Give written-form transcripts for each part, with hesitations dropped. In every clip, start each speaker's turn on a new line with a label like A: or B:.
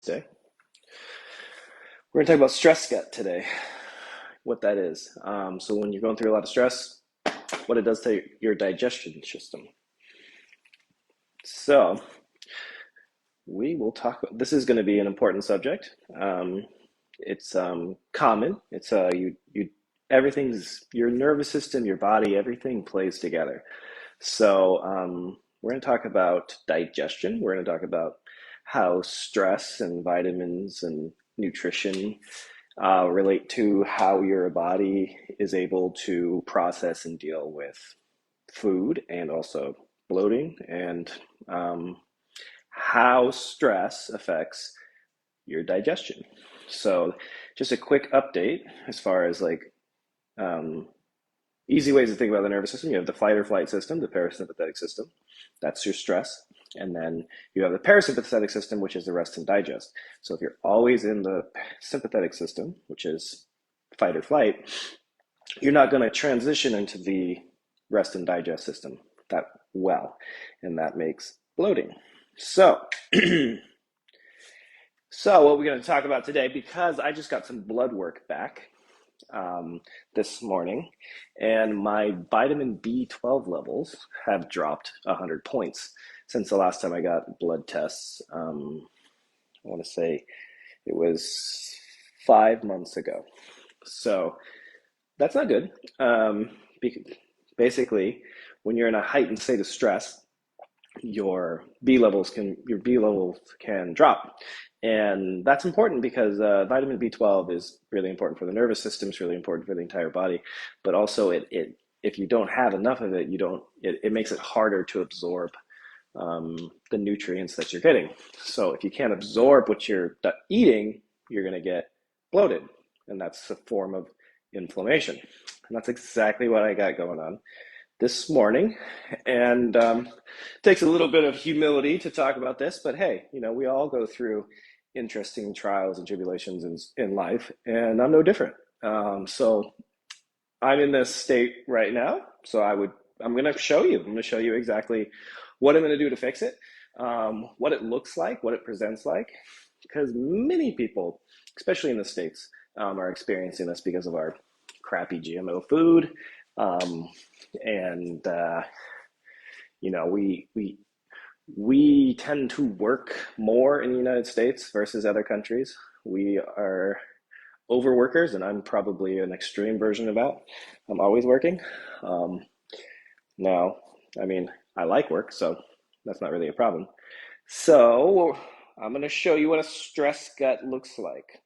A: We're going to talk about stress gut today, what that is. So when you're going through a lot of stress, what it does to your digestion system. So we will talk about, this is going to be an important subject. It's common. It's everything's your nervous system, your body, everything plays together. So we're going to talk about digestion. We're going to talk about how stress and vitamins and nutrition relate to how your body is able to process and deal with food and also bloating and how stress affects your digestion. So, just a quick update as far as um, easy ways to think about the nervous system. You have the fight or flight system, the parasympathetic system. That's your stress. And then you have the parasympathetic system, which is the rest and digest. So if you're always in the sympathetic system, which is fight or flight, you're not going to transition into the rest and digest system that well. And that makes bloating. So, so what we're going to talk about today, because I just got some blood work back this morning, and my vitamin B12 levels have dropped 100 points since the last time I got blood tests. I want to say it was 5 months ago. So that's not good. Basically, when you're in a heightened state of stress, your B levels can drop, and that's important because vitamin B12 is really important for the nervous system. It's really important for the entire body, but also if you don't have enough of it, it makes it harder to absorb the nutrients that you're getting. So if you can't absorb what you're eating, you're going to get bloated, and that's a form of inflammation. And that's exactly what I got going on this morning. And it takes a little bit of humility to talk about this, but hey, we all go through interesting trials and tribulations in life, and I'm no different. So I'm in this state right now. So I'm going to show you. I'm going to show you exactly what I'm going to do to fix it, what it looks like, what it presents like, because many people, especially in the States, are experiencing this because of our crappy GMO food. And we tend to work more in the United States versus other countries. We are overworkers, and I'm probably an extreme version of that. I'm always working. Um, Now, I mean, I like work, so that's not really a problem. So I'm going to show you what a stress gut looks like.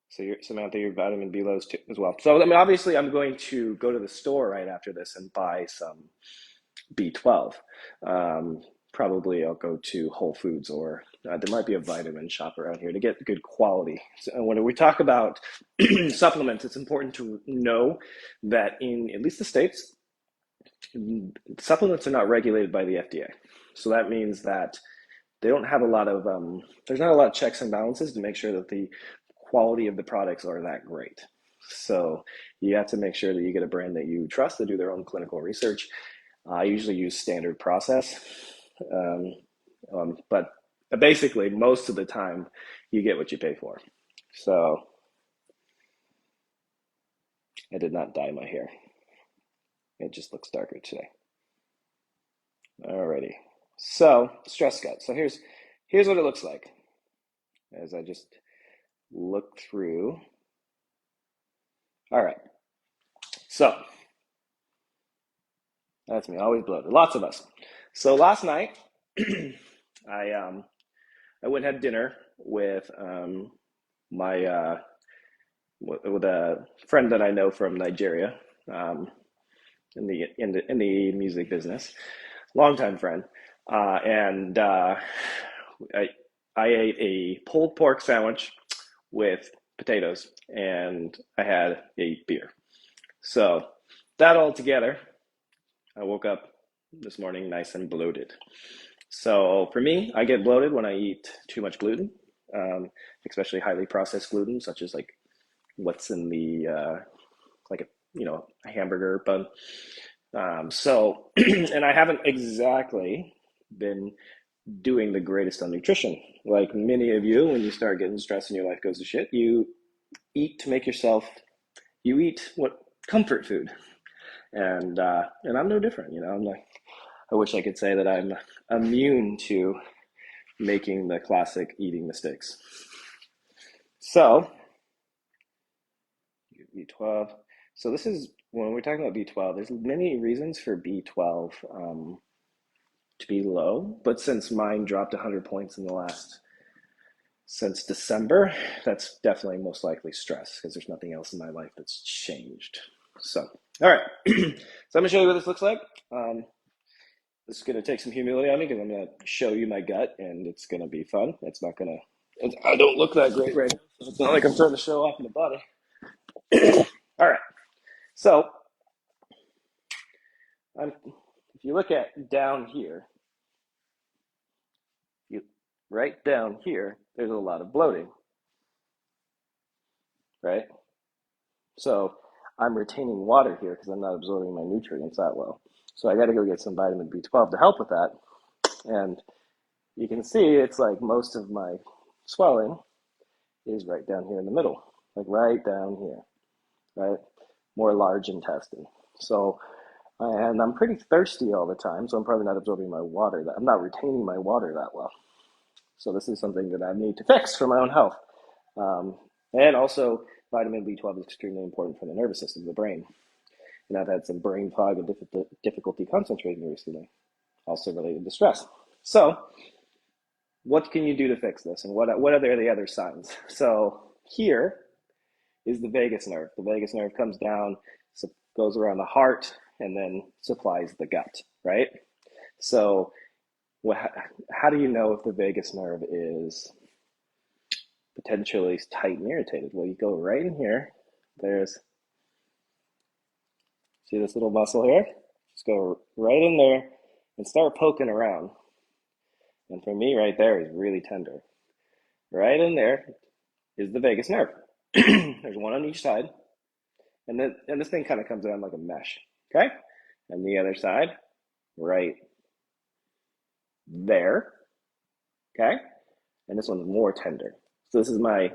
A: So Samantha, your vitamin B lows too, as well. So I mean, obviously, I'm going to go to the store right after this and buy some B12. Um, Probably I'll go to Whole Foods, or there might be a vitamin shop around here to get good quality. So when we talk about supplements, it's important to know that in at least the States, supplements are not regulated by the FDA. So that means that they don't have a lot of, there's not a lot of checks and balances to make sure that the quality of the products are that great. So you have to make sure that you get a brand that you trust to do their own clinical research. I usually use standard process, um, but basically most of the time you get what you pay for. So I did not dye my hair. It just looks darker today. Alrighty. So stress gut. So here's what it looks like as I just look through. All right. So that's me, always bloated. Lots of us. So last night, I I went and had dinner with my with a friend that I know from Nigeria, um, in the music business, longtime friend, and I I ate a pulled pork sandwich with potatoes, and I had a beer. So that all together, I woke up this morning nice and bloated. So for me, I get bloated when I eat too much gluten, um, especially highly processed gluten, such as like what's in the like a hamburger bun. So and I haven't exactly been doing the greatest on nutrition. Like many of you, when you start getting stressed and your life goes to shit, you eat to make yourself, you eat what comfort food. And I'm no different, you know. I'm like, I wish I could say that I'm immune to making the classic eating mistakes. So, B12. So this is when we're talking about B12. There's many reasons for B12 to be low, but since mine dropped 100 points in the last since December, that's definitely most likely stress because there's nothing else in my life that's changed. So, all right. So I'm gonna show you what this looks like. This is gonna take some humility on me because I'm gonna show you my gut, and it's gonna be fun. It's not gonna. I don't look that great right now, so it's not like I'm trying to show off my body. All right. So, if you look at down here, right down here, there's a lot of bloating, right? So I'm retaining water here because I'm not absorbing my nutrients that well. So I got to go get some vitamin B12 to help with that. And you can see it's like most of my swelling is right down here in the middle, like right down here, right? More large intestine. So, and I'm pretty thirsty all the time, so I'm probably not absorbing my water. I'm not retaining my water that well. So this is something that I need to fix for my own health. And also, vitamin B12 is extremely important for the nervous system, the brain. And I've had some brain fog and difficulty concentrating recently, also related to stress. So, what can you do to fix this? And what are the other signs? So, here is the vagus nerve. The vagus nerve comes down, goes around the heart, and then supplies the gut, right? So, how do you know if the vagus nerve is potentially tight and irritated? Well, you go right in here. See this little muscle here? Just go right in there and start poking around. And for me, right there is really tender. Right in there is the vagus nerve. There's one on each side. And this thing kind of comes down like a mesh. Okay? And the other side, right there. Okay? And this one's more tender. So this is my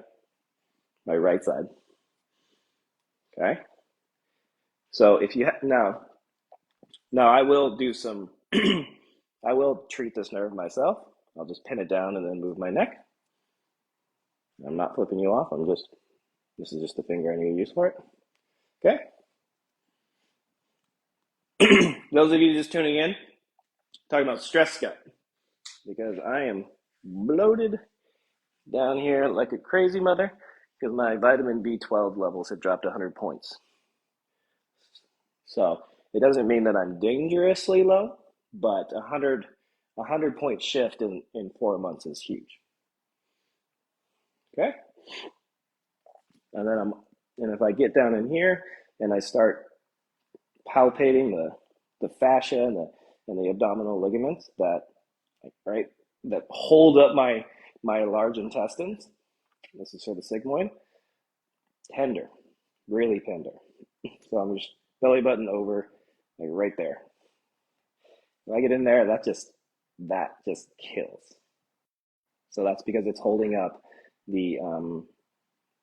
A: right side. Okay? So if you now I will do some I will treat this nerve myself. I'll just pin it down and then move my neck. I'm not flipping you off. This is just the finger I need to use for it. Okay? Those of you just tuning in, talking about stress gut, because I am bloated down here like a crazy mother because my vitamin B12 levels have dropped 100 points. So it doesn't mean that I'm dangerously low, but a 100 point shift in 4 months is huge. Okay? And if I get down in here and I start palpating the fascia and the abdominal ligaments that hold up my large intestines. This is for the sigmoid. Tender, really tender. So I'm just belly button over, like right there. When I get in there, that just kills. So that's because it's holding up the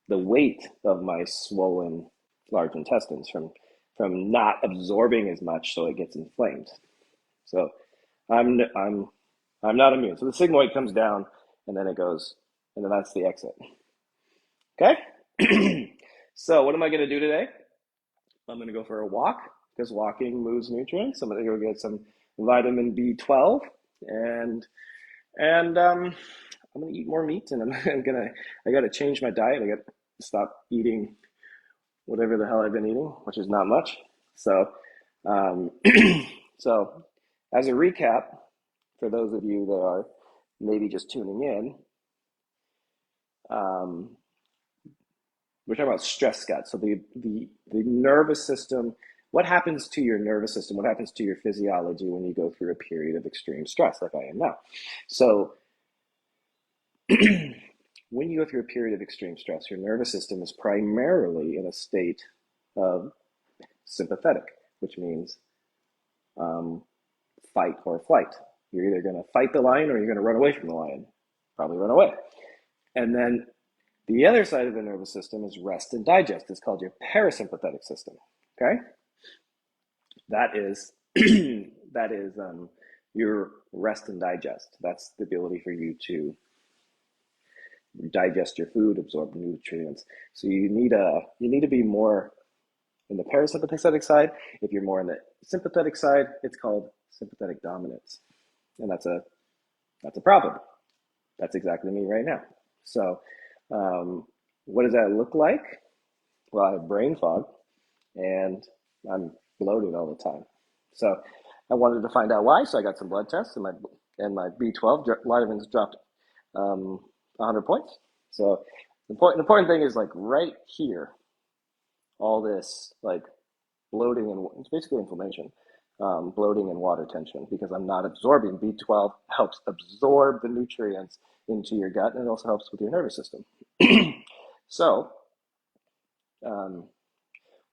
A: weight of my swollen large intestines from not absorbing as much, so it gets inflamed. So I'm not immune. So the sigmoid comes down, and then it goes, and then that's the exit. Okay. So what am I going to do today? I'm going to go for a walk because walking moves nutrients. I'm going to go get some vitamin B12, and I'm going to eat more meat, and I got to change my diet. I got to stop eating whatever the hell I've been eating, which is not much. So, so as a recap, for those of you that are maybe just tuning in, we're talking about stress gut. So the nervous system, what happens to your nervous system? What happens to your physiology when you go through a period of extreme stress like I am now? So when you go through a period of extreme stress, your nervous system is primarily in a state of sympathetic, which means fight or flight. You're either going to fight the lion or you're going to run away from the lion. Probably run away. And then the other side of the nervous system is rest and digest. It's called your parasympathetic system. Okay, that is your rest and digest. That's the ability for you to digest your food, absorb nutrients. So you need to be more in the parasympathetic side. If you're more in the sympathetic side, it's called sympathetic dominance, and that's a problem. That's exactly me right now. So, what does that look like? Well, I have brain fog, and I'm bloated all the time. So, I wanted to find out why. So I got some blood tests, and my B12 vitamins dropped 100 points. So, the important thing is like right here, all this like bloating and it's basically inflammation, bloating and water tension because I'm not absorbing. B12 helps absorb the nutrients into your gut, and it also helps with your nervous system. So, um,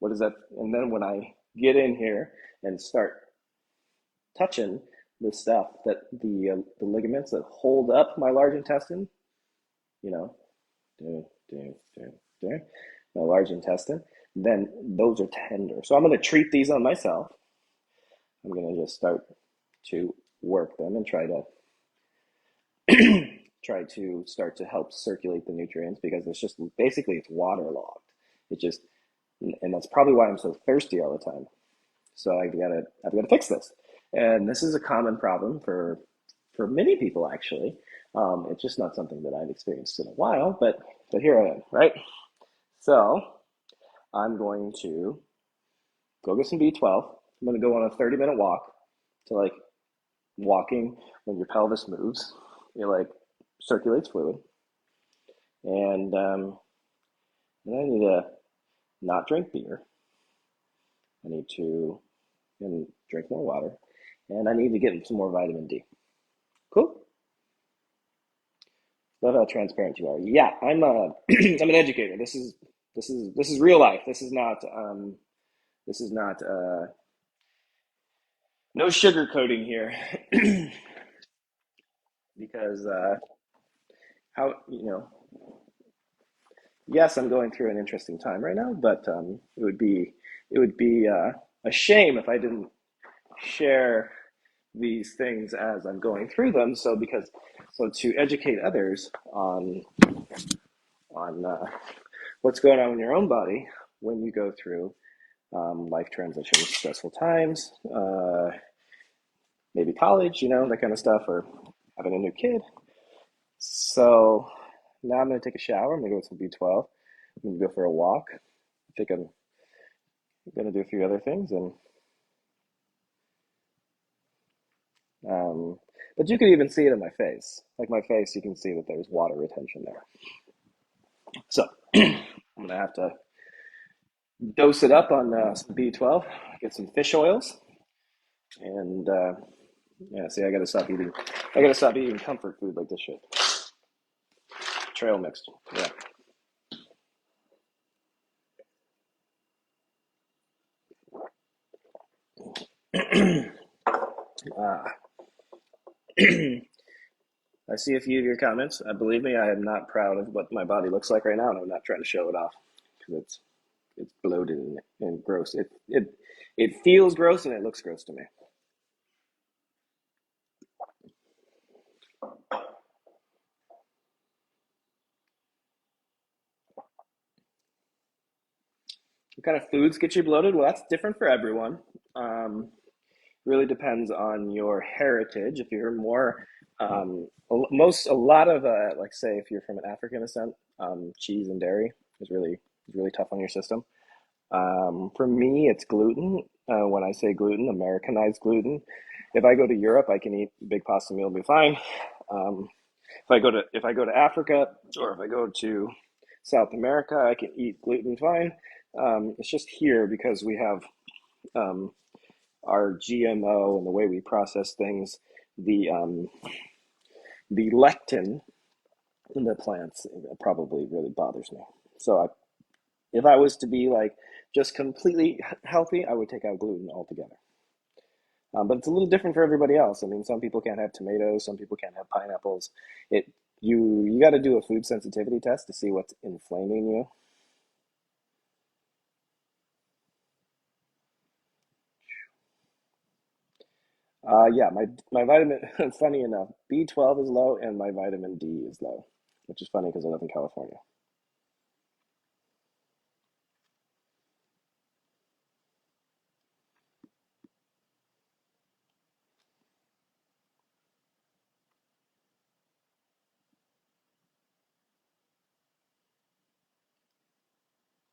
A: what is that? And then when I get in here and start touching the stuff that the ligaments that hold up my large intestine, you know, do, do, do, do, my large intestine, then those are tender. So I'm going to treat these on myself. I'm going to just start to work them and try to start to help circulate the nutrients because it's just basically it's waterlogged. It just and that's probably why I'm so thirsty all the time. So I've gotta fix this. And this is a common problem for many people actually. It's just not something that I've experienced in a while, but here I am, right? So I'm going to go get some B12. I'm going to go on a 30-minute walk to like walking when your pelvis moves. It like circulates fluid, and I need to not drink beer. I need to and drink more water, and I need to get some more vitamin D. Cool. Love how transparent you are. Yeah, I'm a I'm an educator. This is real life. This is not no sugarcoating here because how yes, I'm going through an interesting time right now, but it would be a shame if I didn't share these things as I'm going through them. So to educate others on what's going on in your own body when you go through life transitions, stressful times, maybe college, that kind of stuff, or having a new kid. So now I'm going to take a shower. I'm going to go with some B12. I'm going to go for a walk. I think I'm going to do a few other things, and um, but you can even see it in my face. Like my face, you can see that there's water retention there. So I'm going to have to dose it up on some B12, get some fish oils, and yeah. See, I got to stop eating. I got to stop eating comfort food like this shit. Trail mixed. Yeah. uh, I see a few of your comments. Believe me, I am not proud of what my body looks like right now, and I'm not trying to show it off because it's bloated and gross. It feels gross and it looks gross to me. What kind of foods get you bloated? Well, that's different for everyone. Um, really depends on your heritage. If you're more, a lot of, like say, if you're from an African descent, cheese and dairy is really tough on your system. For me, it's gluten. When I say gluten, Americanized gluten. If I go to Europe, I can eat a big pasta meal and be fine. Um, if I go to Africa or if I go to South America, I can eat gluten fine. It's just here because we have um, our GMO and the way we process things, the the lectin in the plants probably really bothers me. So if I was to be like just completely healthy, I would take out gluten altogether. But it's a little different for everybody else. I mean, some people can't have tomatoes, some people can't have pineapples. It you got to do a food sensitivity test to see what's inflaming you. Yeah, my vitamin, funny enough, B12 is low and my vitamin D is low, which is funny because I live in California.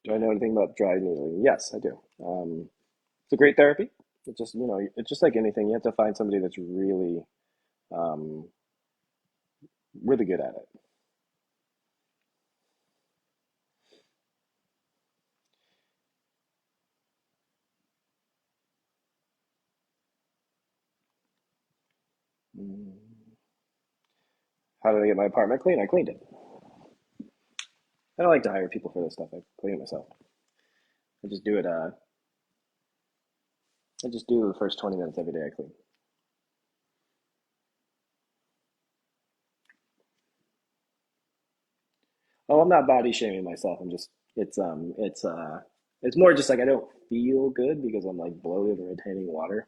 A: Do I know anything about dry needling? Yes, I do. It's a great therapy. It just, it's just like anything. You have to find somebody that's um, really good at it. Mm. How did I get my apartment clean? I cleaned it. I don't like to hire people for this stuff. I clean it myself. I just do it. I just do the first 20 minutes every day. I clean. Oh, I'm not body shaming myself. I'm just it's more just like I don't feel good because I'm like bloated or retaining water,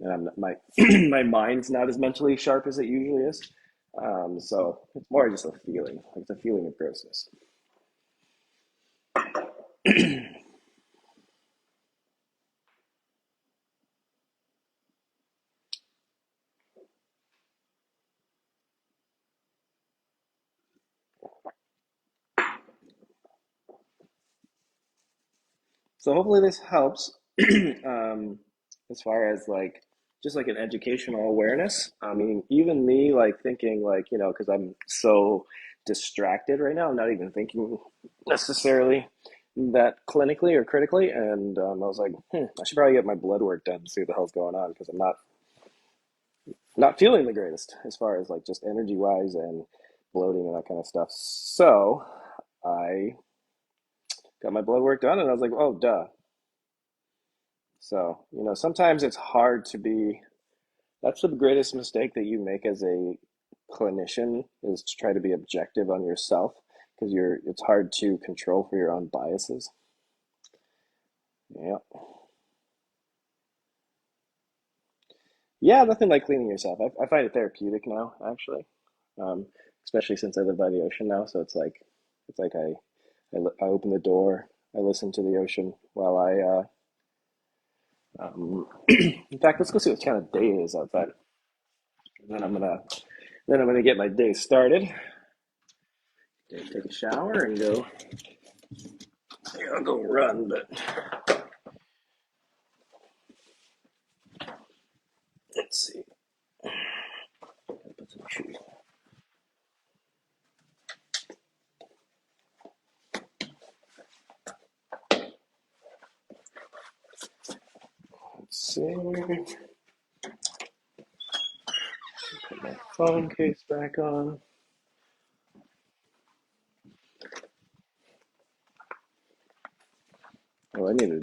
A: and I'm my my mind's not as mentally sharp as it usually is. So it's more just a feeling. Like it's a feeling of grossness. So hopefully this helps um, as far as like just like an educational awareness. I mean, even me like thinking like, because I'm so distracted right now, I'm not even thinking necessarily that clinically or critically. And I was like, I should probably get my blood work done to see what the hell's going on because I'm not feeling the greatest as far as like just energy wise and bloating and that kind of stuff. So I got my blood work done and I was like, oh, duh. So, sometimes it's hard to be, that's the greatest mistake that you make as a clinician is to try to be objective on yourself because it's hard to control for your own biases. Yeah. Yeah, nothing like cleaning yourself. I find it therapeutic now, actually. Um, Especially since I live by the ocean now, so it's like I open the door, I listen to the ocean while in fact, let's go see what kind of day it is outside. And then I'm gonna get my day started. Take a shower and go. Yeah, I'll go run, but let's see. Put some shoes. Let's see. Put my phone case back on. Oh, I need to